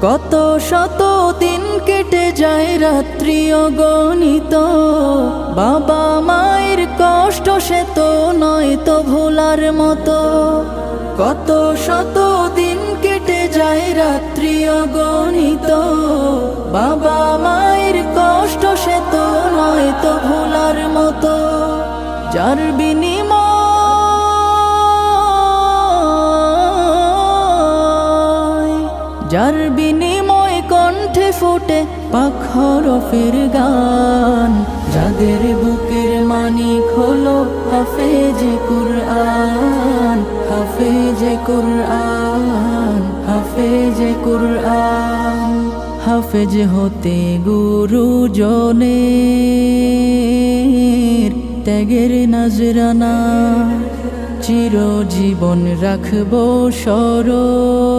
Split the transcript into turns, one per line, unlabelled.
কত শত দিন কেটে যায় রাত্রি অগণিত, বাবা মায়ের কষ্ট সে তো নয় তো ভোলার মতো। কত শত দিন কেটে যায় রাত্রি অগণিত, বাবা মায়ের কষ্ট সে তো নয় তো ভোলার মতো। যার বিনিময় কণ্ঠে ফোটে পাক হরফের গান, যাদের বুকের মানিক হলো হাফেজে কুরআন, হাফেজে কুরআন, হাফেজে কুরআন। হাফেজ হতে গুরুজনের ত্যাগের নজরানা চিরজীবন রাখবো স্মরণ।